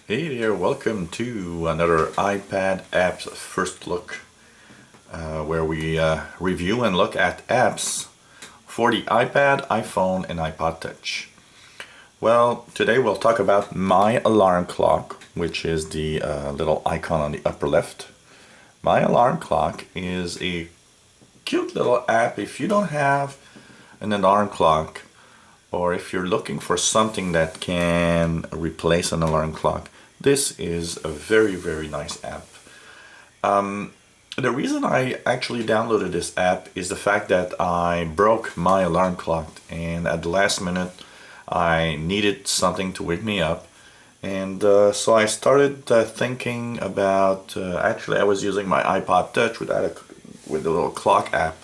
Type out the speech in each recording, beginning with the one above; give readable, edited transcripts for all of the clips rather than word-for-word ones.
Hey there, welcome to another iPad apps first look, where we review and look at apps for the iPad, iPhone, and iPod Touch. Well, today we'll talk about My Alarm Clock, which is the little icon on the upper left. My Alarm Clock is a cute little app if you don't have an alarm clock, or if you're looking for something that can replace an alarm clock. This is a very nice app. The reason I actually downloaded this app is the fact that I broke my alarm clock, and at the last minute I needed something to wake me up. And so I started thinking about, actually I was using my iPod Touch with the little clock app,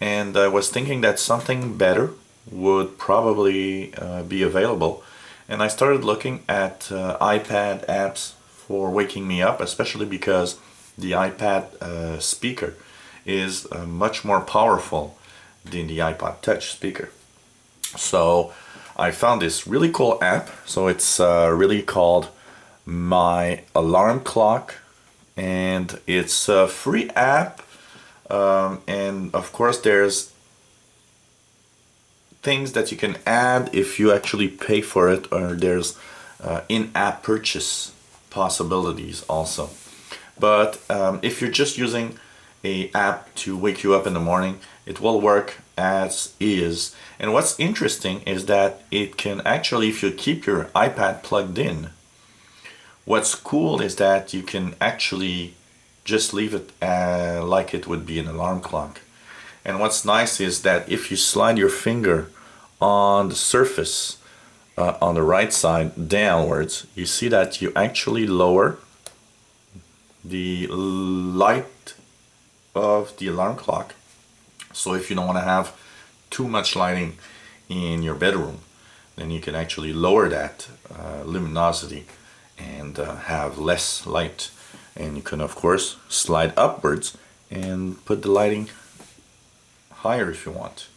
and I was thinking that something better would probably be available. And I started looking at iPad apps for waking me up, especially because the iPad speaker is much more powerful than the iPod Touch speaker. So I found this really cool app. So it's really called My Alarm Clock, and it's a free app. And of course there's things that you can add if you actually pay for it, or there's in-app purchase possibilities also. But if you're just using a app to wake you up in the morning, it will work as is. And what's interesting is that it can actually, if you keep your iPad plugged in, what's cool is that you can actually just leave it like it would be an alarm clock. And what's nice is that if you slide your finger on the surface on the right side downwards, you see that you actually lower the light of the alarm clock. So if you don't want to have too much lighting in your bedroom, then you can actually lower that luminosity and have less light. And you can of course slide upwards and put the lighting higher if you want.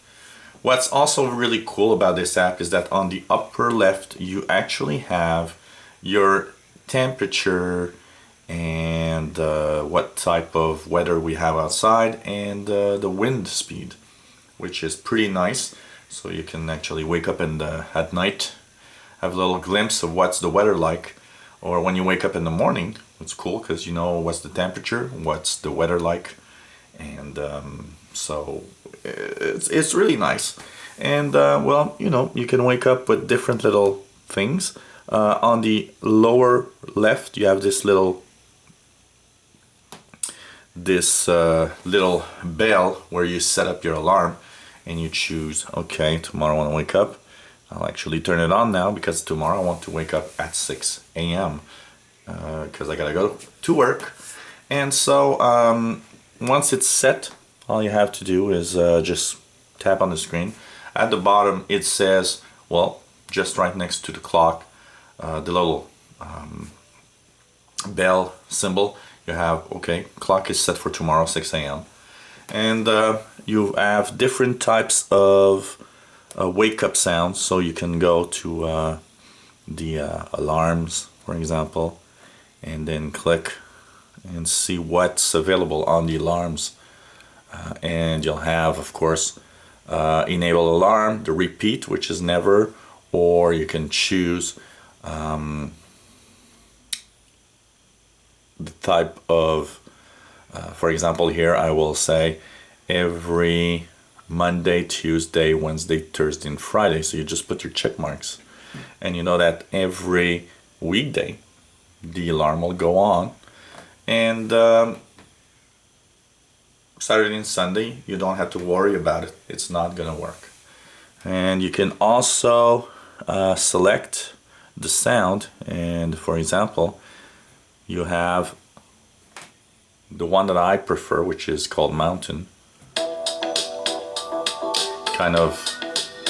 What's also really cool about this app is that on the upper left you actually have your temperature and what type of weather we have outside, and the wind speed, which is pretty nice. So you can actually wake up at night, have a little glimpse of what's the weather like, or when you wake up in the morning, it's cool because you know what's the temperature, what's the weather like. And so it's really nice. And well, you know, you can wake up with different little things. On the lower left you have this little bell where you set up your alarm, and you choose, okay, tomorrow I want to wake up. I'll actually turn it on now because tomorrow I want to wake up at 6 a.m. Because I gotta go to work. And so once it's set, all you have to do is just tap on the screen. At the bottom it says, well, just right next to the clock, the little bell symbol, you have, okay, clock is set for tomorrow 6 a.m. And you have different types of wake up sounds, so you can go to the alarms, for example, and then click and see what's available on the alarms. And you'll have, of course, enable alarm, the repeat, which is never, or you can choose the type of, for example, here I will say every Monday, Tuesday, Wednesday, Thursday, and Friday. So you just put your check marks, and you know that every weekday the alarm will go on. And Saturday and Sunday you don't have to worry about it, it's not gonna work. And you can also select the sound, and for example you have the one that I prefer, which is called Mountain. Kind of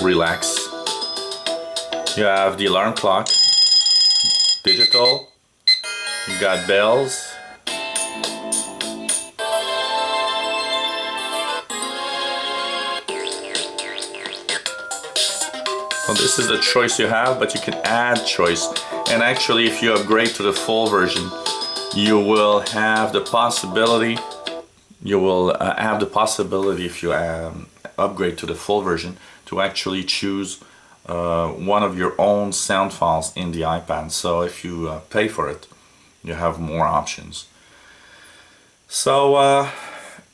relax. You have the alarm clock, digital, you got bells. Well, this is the choice you have, but you can add choice. And actually, if you upgrade to the full version, you will have the possibility, if you upgrade to the full version, to actually choose one of your own sound files in the iPad. So if you pay for it, you have more options. So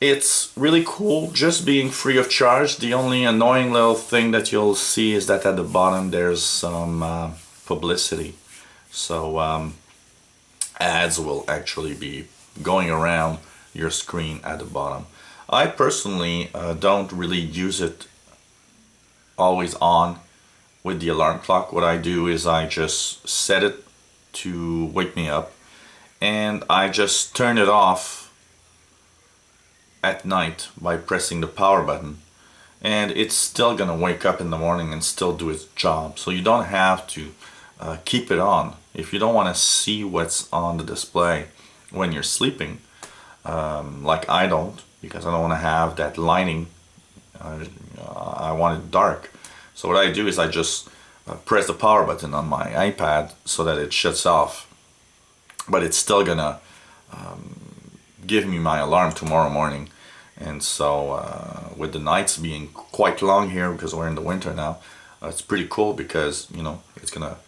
it's really cool, just being free of charge. The only annoying little thing that you'll see is that at the bottom there's some publicity. So ads will actually be going around your screen at the bottom. I personally don't really use it always on with the alarm clock. What I do is I just set it to wake me up, and I just turn it off at night by pressing the power button, and it's still gonna wake up in the morning and still do its job. So you don't have to keep it on if you don't want to see what's on the display when you're sleeping, like I don't, because I don't want to have that lighting. I want it dark. So what I do is I just press the power button on my iPad so that it shuts off, but it's still gonna give me my alarm tomorrow morning. And so with the nights being quite long here, because we're in the winter now, it's pretty cool, because it's gonna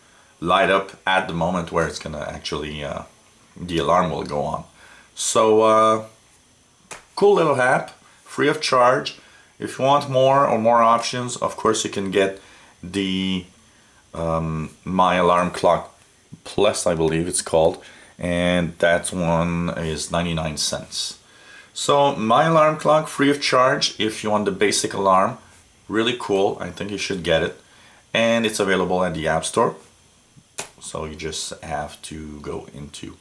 light up at the moment where it's gonna actually the alarm will go on. So cool little app, free of charge. If you want more options, of course you can get the My Alarm Clock Plus, I believe it's called, and that one is 99 cents. So My Alarm Clock, free of charge if you want the basic alarm. Really cool, I think you should get it. And it's available at the App Store. So you just have to go into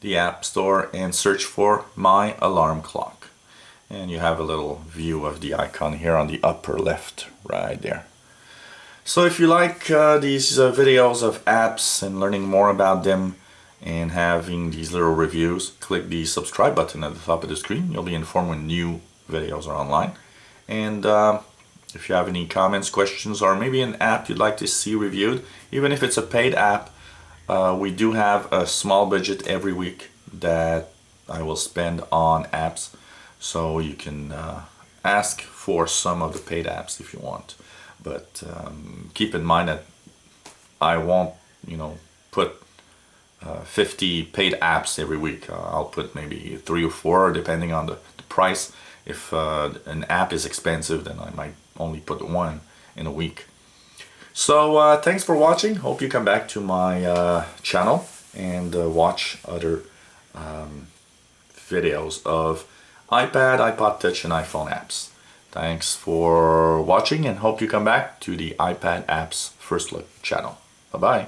the App Store and search for My Alarm Clock. And you have a little view of the icon here on the upper left, right there. So if you like these videos of apps and learning more about them and having these little reviews, click the subscribe button at the top of the screen. You'll be informed when new videos are online. And if you have any comments, questions, or maybe an app you'd like to see reviewed, even if it's a paid app, we do have a small budget every week that I will spend on apps. So you can ask for some of the paid apps if you want. But keep in mind that I won't, put 50 paid apps every week. I'll put maybe 3 or 4 depending on the price. If an app is expensive, then I might only put 1 in a week. So thanks for watching. Hope you come back to my channel and watch other videos of iPad, iPod Touch, and iPhone apps. Thanks for watching, and hope you come back to the iPad Apps First Look channel. Bye-bye.